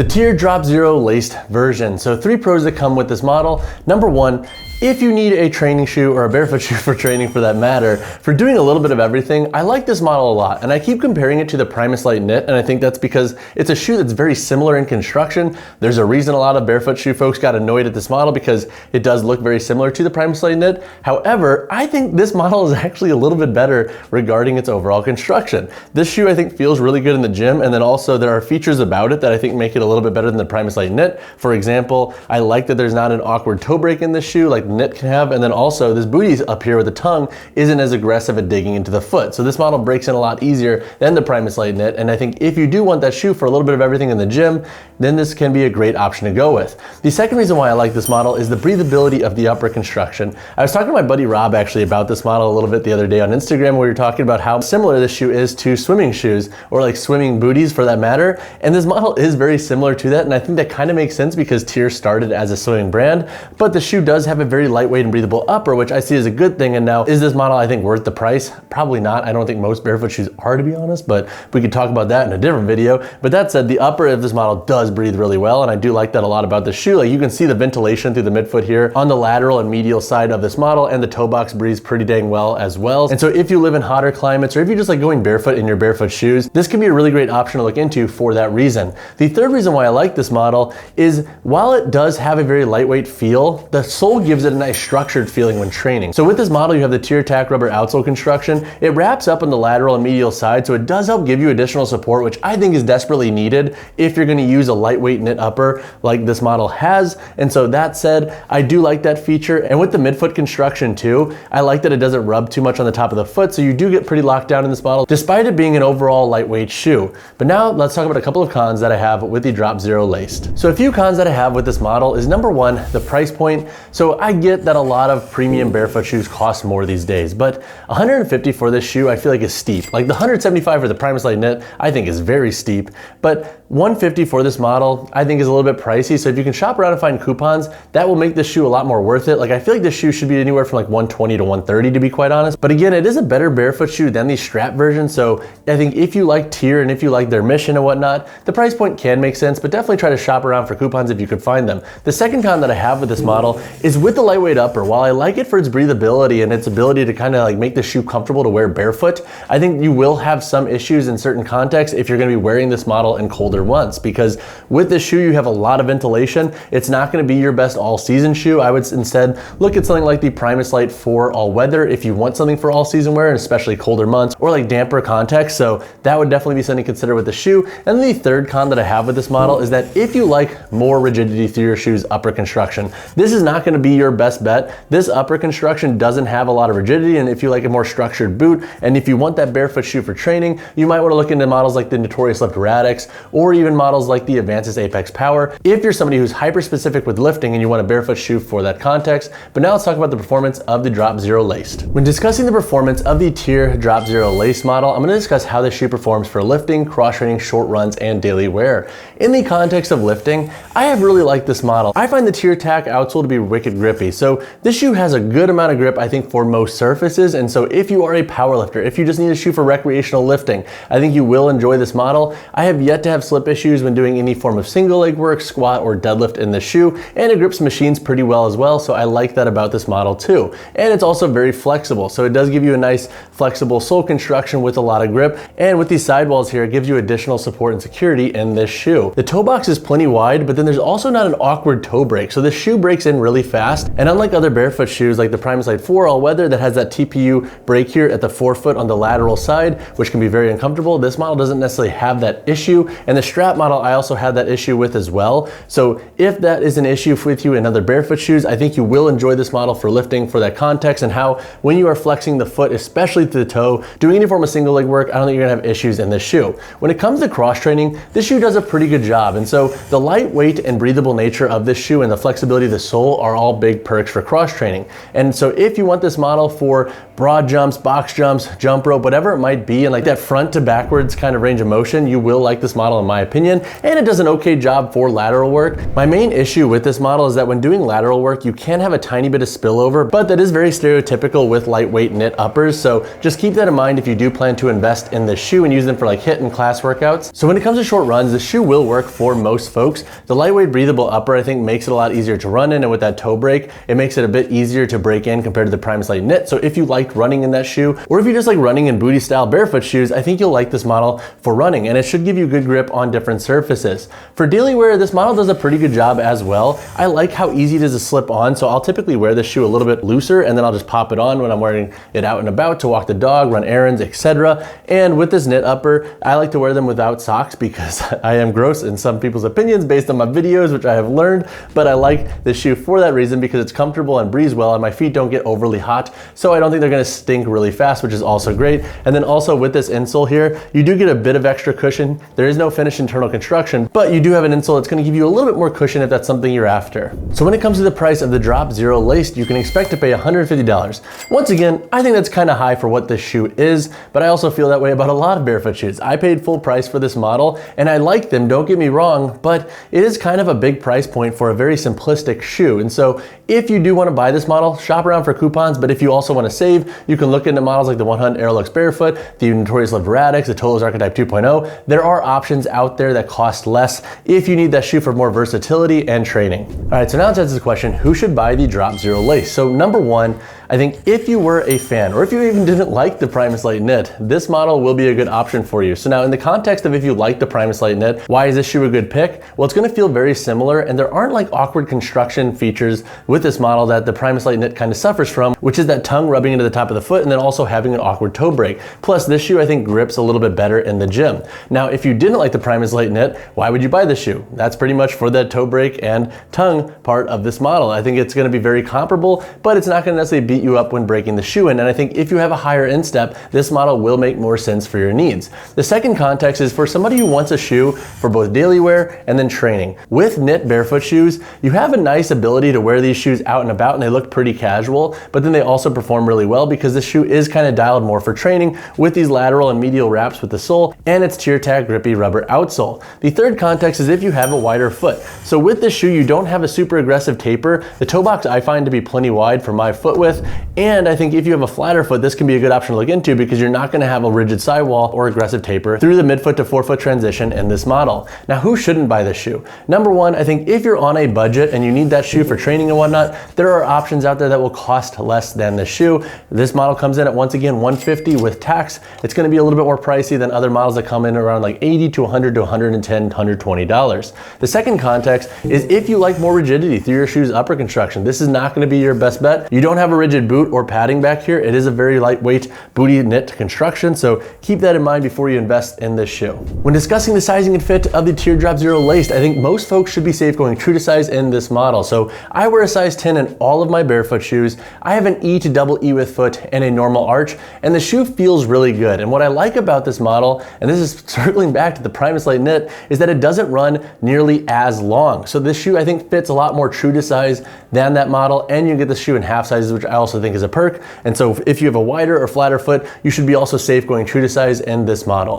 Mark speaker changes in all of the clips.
Speaker 1: The TYR DropZero Laced version. So 3 pros that come with this model. Number 1, if you need a training shoe or a barefoot shoe for training for that matter, for doing a little bit of everything, I like this model a lot. And I keep comparing it to the Primus Lite Knit, and I think that's because it's a shoe that's very similar in construction. There's a reason a lot of barefoot shoe folks got annoyed at this model because it does look very similar to the Primus Lite Knit. However, I think this model is actually a little bit better regarding its overall construction. This shoe I think feels really good in the gym, and then also there are features about it that I think make it a little bit better than the Primus Lite Knit. For example, I like that there's not an awkward toe break in this shoe like Knit can have, and then also this booty up here with the tongue isn't as aggressive at digging into the foot. So this model breaks in a lot easier than the Primus Lite Knit, and I think if you do want that shoe for a little bit of everything in the gym, then this can be a great option to go with. The second reason why I like this model is the breathability of the upper construction. I was talking to my buddy Rob actually about this model a little bit the other day on Instagram, where we were talking about how similar this shoe is to swimming shoes, or like swimming booties for that matter, and this model is very similar to that, and I think that kind of makes sense because TYR started as a swimming brand, but the shoe does have a very lightweight and breathable upper, which I see as a good thing. And now, is this model I think worth the price? Probably not. I don't think most barefoot shoes are, to be honest, but we could talk about that in a different video. But that said, the upper of this model does breathe really well, and I do like that a lot about the shoe. Like, you can see the ventilation through the midfoot here on the lateral and medial side of this model, and the toe box breathes pretty dang well as well. And so if you live in hotter climates, or if you just like going barefoot in your barefoot shoes, this can be a really great option to look into for that reason. The third reason why I like this model is while it does have a very lightweight feel, the sole gives it a nice structured feeling when training. So with this model, you have the TYR tack rubber outsole construction. It wraps up on the lateral and medial side, so it does help give you additional support, which I think is desperately needed if you're gonna use a lightweight knit upper like this model has. And so that said, I do like that feature. And with the midfoot construction too, I like that it doesn't rub too much on the top of the foot, so you do get pretty locked down in this model, despite it being an overall lightweight shoe. But now let's talk about a couple of cons that I have with the DropZero Laced. So a few cons that I have with this model is number 1, the price point. So I get that a lot of premium barefoot shoes cost more these days, but $150 for this shoe I feel like is steep. Like the $175 for the Primus Lite Knit I think is very steep, but $150 for this model I think is a little bit pricey. So if you can shop around and find coupons, that will make this shoe a lot more worth it. Like, I feel like this shoe should be anywhere from like $120 to $130 to be quite honest. But again, it is a better barefoot shoe than the strap version, so I think if you like TYR and if you like their mission and whatnot, the price point can make sense, but definitely try to shop around for coupons if you could find them. The second con that I have with this model is with the lightweight upper. While I like it for its breathability and its ability to kind of like make the shoe comfortable to wear barefoot, I think you will have some issues in certain contexts if you're going to be wearing this model in colder months, because with this shoe you have a lot of ventilation. It's not going to be your best all-season shoe. I would instead look at something like the Primus Lite for all-weather if you want something for all-season wear, and especially colder months or like damper contexts. So that would definitely be something to consider with the shoe. And then the third con that I have with this model is that if you like more rigidity through your shoe's upper construction, this is not going to be your best bet. This upper construction doesn't have a lot of rigidity, and if you like a more structured boot, and if you want that barefoot shoe for training, you might want to look into models like the Notorious Lift Radix, or even models like the Advances Apex Power if you're somebody who's hyper specific with lifting and you want a barefoot shoe for that context. But now let's talk about the performance of the DropZero Laced. When discussing the performance of the TYR DropZero Laced model, I'm going to discuss how this shoe performs for lifting, cross training, short runs, and daily wear. In the context of lifting, I have really liked this model. I find the TYR tack outsole to be wicked grippy. So this shoe has a good amount of grip, I think, for most surfaces. And so if you are a power lifter, if you just need a shoe for recreational lifting, I think you will enjoy this model. I have yet to have slip issues when doing any form of single leg work, squat, or deadlift in this shoe, and it grips machines pretty well as well. So I like that about this model too. And it's also very flexible. So it does give you a nice flexible sole construction with a lot of grip. And with these sidewalls here, it gives you additional support and security in this shoe. The toe box is plenty wide, but then there's also not an awkward toe break. So the shoe breaks in really fast. And unlike other barefoot shoes like the Primus Lite 4 all weather that has that TPU break here at the forefoot on the lateral side, which can be very uncomfortable, this model doesn't necessarily have that issue. And the strap model I also had that issue with as well. So if that is an issue with you in other barefoot shoes, I think you will enjoy this model for lifting for that context, and how when you are flexing the foot, especially to the toe, doing any form of single leg work, I don't think you're gonna have issues in this shoe. When it comes to cross training, this shoe does a pretty good job. And so the lightweight and breathable nature of this shoe and the flexibility of the sole are all big perks for cross training. And so if you want this model for broad jumps, box jumps, jump rope, whatever it might be, and like that front to backwards kind of range of motion, you will like this model in my opinion, and it does an okay job for lateral work. My main issue with this model is that when doing lateral work, you can have a tiny bit of spillover, but that is very stereotypical with lightweight knit uppers, so just keep that in mind if you do plan to invest in this shoe and use them for like HIIT and class workouts. So when it comes to short runs, the shoe will work for most folks. The lightweight breathable upper, I think, makes it a lot easier to run in, and with that toe break, it makes it a bit easier to break in compared to the Primus Lite Knit. So if you liked running in that shoe, or if you just like running in booty style barefoot shoes, I think you'll like this model for running, and it should give you good grip on different surfaces. For daily wear, this model does a pretty good job as well. I like how easy it is to slip on, so I'll typically wear this shoe a little bit looser, and then I'll just pop it on when I'm wearing it out and about to walk the dog, run errands, etc. And with this knit upper, I like to wear them without socks because I am gross in some people's opinions based on my videos, which I have learned, but I like this shoe for that reason because it's comfortable and breathes well, and my feet don't get overly hot, so I don't think they're gonna stink really fast, which is also great. And then also with this insole here, you do get a bit of extra cushion. There is no finished internal construction, but you do have an insole that's gonna give you a little bit more cushion if that's something you're after. So when it comes to the price of the DropZero Laced, you can expect to pay $150. Once again, I think that's kind of high for what this shoe is, but I also feel that way about a lot of barefoot shoes. I paid full price for this model, and I like them, don't get me wrong, but it is kind of a big price point for a very simplistic shoe. And so if you do want to buy this model, shop around for coupons, but if you also want to save, you can look into models like the 100 Aerolux Barefoot, the Notorious Live Radix, the Tolos Archetype 2.0. There are options out there that cost less if you need that shoe for more versatility and training. All right, so now let's answer the question, who should buy the DropZero Lace? So number one, I think if you were a fan, or if you even didn't like the Primus Lite Knit, this model will be a good option for you. So now in the context of if you like the Primus Lite Knit, why is this shoe a good pick? Well, it's gonna feel very similar, and there aren't like awkward construction features with this model that the Primus Lite Knit kind of suffers from, which is that tongue rubbing into the top of the foot and then also having an awkward toe break. Plus this shoe I think grips a little bit better in the gym. Now, if you didn't like the Primus Lite Knit, why would you buy this shoe? That's pretty much for that toe break and tongue part of this model. I think it's gonna be very comparable, but it's not gonna necessarily beat you up when breaking the shoe in. And I think if you have a higher instep, this model will make more sense for your needs. The second context is for somebody who wants a shoe for both daily wear and then training. With knit barefoot shoes, you have a nice ability to wear these shoes out and about, and they look pretty casual, but then they also perform really well because the shoe is kind of dialed more for training with these lateral and medial wraps with the sole, and its tear tag grippy rubber outsole. The third context is if you have a wider foot. So with this shoe, you don't have a super aggressive taper. The toe box I find to be plenty wide for my foot width, and I think if you have a flatter foot, this can be a good option to look into because you're not going to have a rigid sidewall or aggressive taper through the midfoot to forefoot transition in this model. Now, who shouldn't buy this shoe? Number one, I think if you're on a budget and you need that shoe for training and whatnot, there are options out there that will cost less than this shoe. This model comes in at, once again, $150 with tax. It's going to be a little bit more pricey than other models that come in around like $80 to $100 to $110, $120. The second context is if you like more rigidity through your shoe's upper construction, this is not going to be your best bet. You don't have a rigid boot or padding back here. It is a very lightweight booty knit construction, so keep that in mind before you invest in this shoe. When discussing the sizing and fit of the TYR DropZero Laced, I think most folks should be safe going true to size in this model. So I wear a size 10 in all of my barefoot shoes. I have an E to double E width foot and a normal arch, and the shoe feels really good. And what I like about this model, and this is circling back to the Primus Lite Knit, is that it doesn't run nearly as long. So this shoe I think fits a lot more true to size than that model, and you get the shoe in half sizes, which I also think is a perk. And so if you have a wider or flatter foot, you should be also safe going true to size in this model.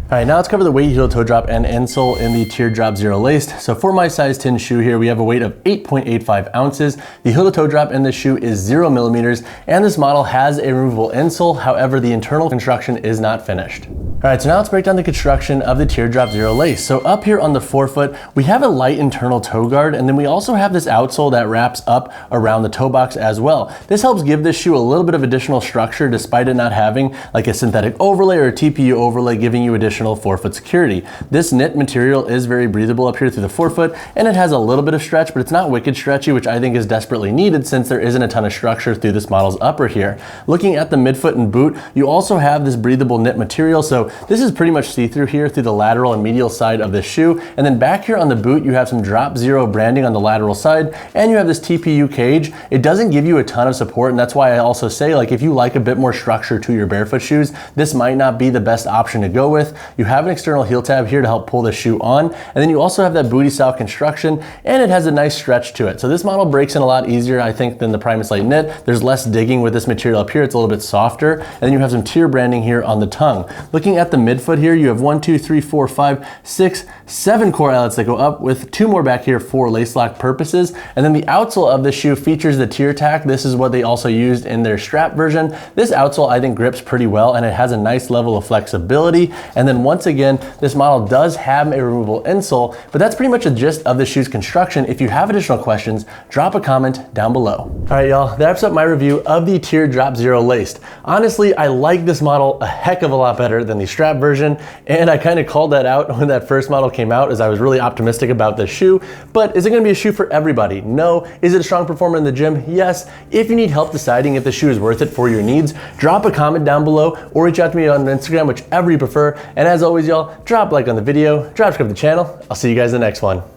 Speaker 1: All right, now let's cover the weight, heel, toe drop, and insole in the TYR DropZero Laced. So for my size 10 shoe here, we have a weight of 8.85 ounces. The heel to toe drop in this shoe is 0 millimeters, and this model has a removable insole. However, the internal construction is not finished. All right, so now let's break down the construction of the TYR DropZero Lace. So up here on the forefoot, we have a light internal toe guard, and then we also have this outsole that wraps up around the toe box as well. This helps give this shoe a little bit of additional structure despite it not having like a synthetic overlay or a TPU overlay giving you additional forefoot security. This knit material is very breathable up here through the forefoot, and it has a little bit of stretch, but it's not wicked stretchy, which I think is desperately needed since there isn't a ton of structure through this model's upper here. Looking at the midfoot and boot, you also have this breathable knit material, so this is pretty much see-through here through the lateral and medial side of this shoe. And then back here on the boot, you have some DropZero branding on the lateral side, and you have this TPU cage. It doesn't give you a ton of support support, and that's why I also say, like, if you like a bit more structure to your barefoot shoes, this might not be the best option to go with. You have an external heel tab here to help pull the shoe on, and then you also have that booty style construction, and it has a nice stretch to it. So this model breaks in a lot easier, I think, than the Primus Lite Knit. There's less digging with this material up here. It's a little bit softer, and then you have some TYR branding here on the tongue. Looking at the midfoot here, you have 1, 2, 3, 4, 5, 6, 7 core eyelets that go up with 2 more back here for lace lock purposes. And then the outsole of the shoe features the TYR tack. This is what they also used in their strap version. This outsole I think grips pretty well, and it has a nice level of flexibility. And then once again, this model does have a removable insole, but that's pretty much the gist of the shoe's construction. If you have additional questions, drop a comment down below. All right, y'all, that wraps up my review of the TYR DropZero Laced. Honestly, I like this model a heck of a lot better than the strap version, and I kind of called that out when that first model came out, as I was really optimistic about this shoe. But is it gonna be a shoe for everybody? No. Is it a strong performer in the gym? Yes. If you need help deciding if the shoe is worth it for your needs, drop a comment down below or reach out to me on Instagram, whichever you prefer. And as always, y'all, drop a like on the video, subscribe to the channel. I'll see you guys in the next one.